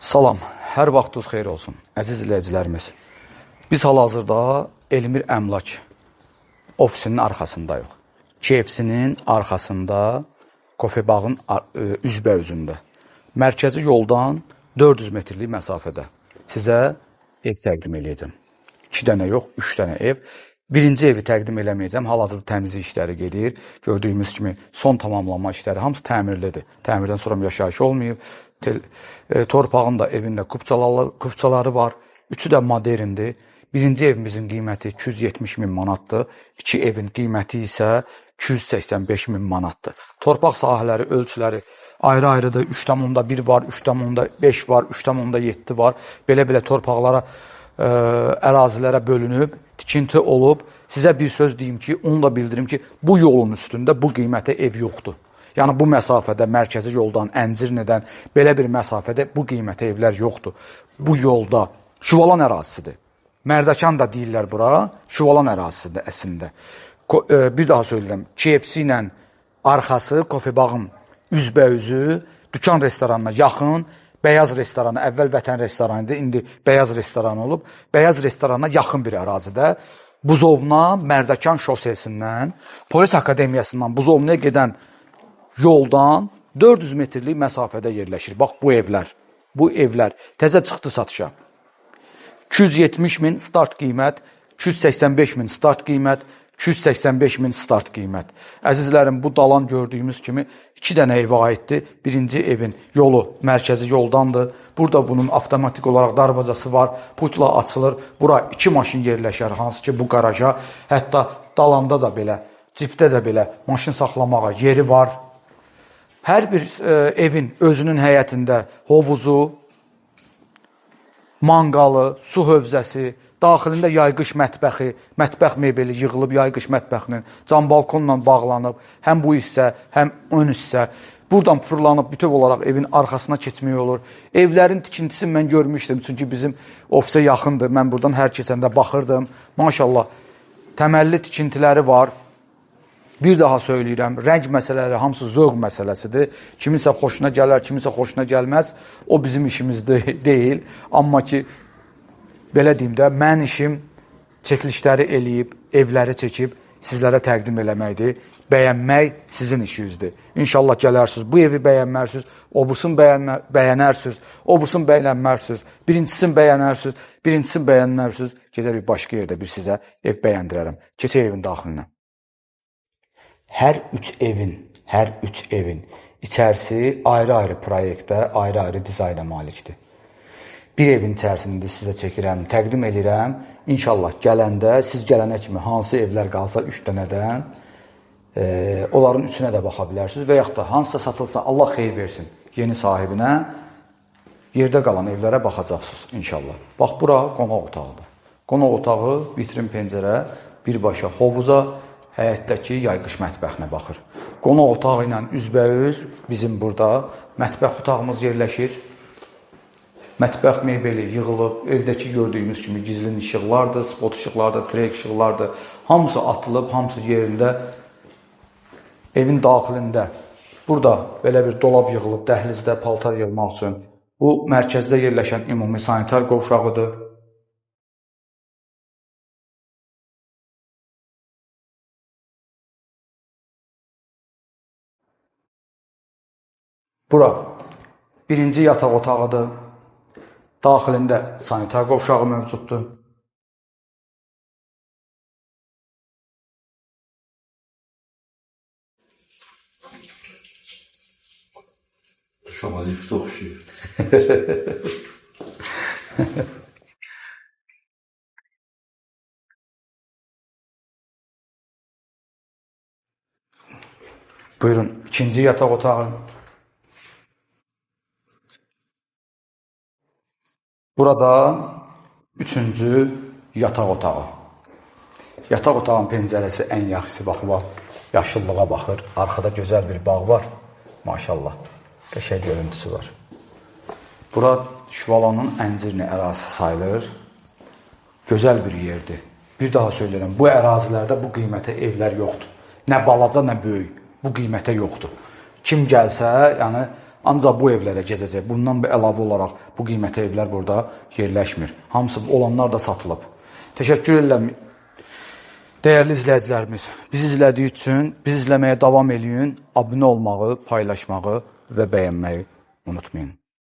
Salam, hər vaxtınız xeyir olsun, əziz izləyicilərimiz. Biz hal-hazırda Elmir Əmlak ofisinin arxasındayıq. KFC-nin arxasında, Kofebağın üzbə-üzündə. Mərkəzi yoldan 400 metrlik məsafədə sizə ev təqdim edəcəm. 2 dənə yox, 3 dənə ev. Birinci evi təqdim eləməyəcəm, hal-hazırda təmizlik işləri gedir. Gördüyümüz kimi son tamamlanma işləri, hamısı təmirlidir. Təmirdən sonra yaşayış olmayıb. Torpağın da evində kupçaları var. Üçü də moderndir. Birinci evimizin qiyməti 270 min manatdır. İki evin qiyməti isə 285 min manatdır. Torpaq sahələri, ölçüləri ayrı-ayrıdır. 3,1 var, 3,5 var, 3,7 var. Belə-belə torpaqlara, ərazilərə bölünüb, tikinti olub. Sizə bir söz deyim ki, onu da bildirim ki, bu yolun üstündə bu qiymətə ev yoxdur. Yəni, bu məsafədə, mərkəzi yoldan, Əncirnədən, belə bir məsafədə bu qiymətə evlər yoxdur. Bu yolda Şuvalan ərazisidir. Mərdəkan da deyirlər bura, Şuvalan ərazisidir əslində. Bir daha söyləyirəm, KFC ilə arxası, Kofebağın üzbə-üzü, dükan restoranına yaxın, Bəyaz restoranı, əvvəl Vətən restoranıydı, indi Bəyaz restoranı olub. Bəyaz restoranına yaxın bir ərazidə, Buzovna, Mərdəkan şosesindən, Polis Akademiyasından Buzovnaya gedən yoldan 400 metrlik məsafədə yerləşir. Bax, bu evlər təzə çıxdı satışa. 270 min start qiymət, 285 min start qiymət, 285 min start qiymət. Əzizlərim, bu dalan gördüyümüz kimi 2 dənə evə aiddir. Birinci evin yolu mərkəzi yoldandır. Burada bunun avtomatik olaraq darvazası var. Putla açılır. Bura 2 maşın yerləşər, hansı ki bu qaraja. Hətta dalanda da belə, cipdə də belə maşın saxlamağa yeri var. Hər bir evin özünün həyətində hovuzu, manqalı, su hövzəsi, daxilində yayqış mətbəxi, mətbəx mebeli yığılıb yayqış mətbəxinin cam balkonla bağlanıb, həm bu hissə, həm ön hissə. Buradan fırlanıb bütöv olaraq evin arxasına keçmək olur. Evlərin tikintisini mən görmüşdüm, çünki bizim ofisə yaxındır. Mən buradan hər keçəndə baxırdım. Maşallah, təməlli tikintiləri var. Bir daha söyləyirəm, rəng məsələləri hamısı zövq məsələsidir. Kiminsə xoşuna gələr, kiminsə xoşuna gəlməz. O bizim işimiz deyil. Amma ki, belə deyim də, mən işim çəkilişləri eləyib, evləri çəkib, sizlərə təqdim eləməkdir. Bəyənmək sizin işinizdir. İnşallah gələrsiniz, bu evi bəyənmərsiniz, obusun bəyənərsiniz, obusun bəyənmərsiniz, birincisini bəyənmərsiniz, gedər bir başqa yerdə bir sizə ev bəyəndirərəm. Keçək evin daxilinə. Hər üç evin içərisi ayrı-ayrı proyektdə, ayrı-ayrı dizayna malikdir. Bir evin içərisində sizə çəkirəm, təqdim edirəm. İnşallah gələndə, siz gələnə kimi hansı evlər qalsa 3 dənədən, onların üçünə də baxa bilərsiniz və yaxud da hansısa satılsa, Allah xeyir versin yeni sahibinə, yerdə qalan evlərə baxacaqsınız inşallah. Bax, bura qonaq otağıdır. Qonaq otağı, vitrin pəncərə, birbaşa hovuza, həyətdəki yayqış mətbəxinə baxır. Qonaq otağı ilə üzbəüz bizim burada mətbəx otağımız yerləşir. Mətbəx mebeli yığılıb, evdəki gördüyümüz kimi gizlin işıqlardır, spot işıqlardır, trek işıqlardır. Hamısı atılıb, hamısı yerində. Evin daxilində burada belə bir dolab yığılıb, dəhlizdə paltar yığmaq üçün. Bu, mərkəzdə yerləşən ümumi sanitar qovşağıdır. Bura birinci yataq otağıdır. Daxilində sanitar qovşağı mövcuddur. Şama liftə oxşayır. Buyurun, ikinci yataq otağı. Burada üçüncü yataq otağı. Yataq otağın pəncərəsi ən yaxşısı, baxı, yaşıllığa baxır. Arxada gözəl bir bağ var. Maşallah, qəşəng görüntüsü var. Bura Şuvalanın Əncirnə ərazisi sayılır. Gözəl bir yerdir. Bir daha söyləyirəm, bu ərazilərdə bu qiymətə evlər yoxdur. Nə balaca, nə böyük. Bu qiymətə yoxdur. Kim gəlsə, yəni Ancaq bu evlərə gezəcək. Bundan əlavə olaraq bu qiymətə evlər burada yerləşmir. Hamısı olanlar da satılıb. Təşəkkür edirəm. Dəyərli izləyicilərimiz, bizi izlədiyi üçün bizi izləməyə davam edin. Abunə olmağı, paylaşmağı və bəyənməyi unutmayın.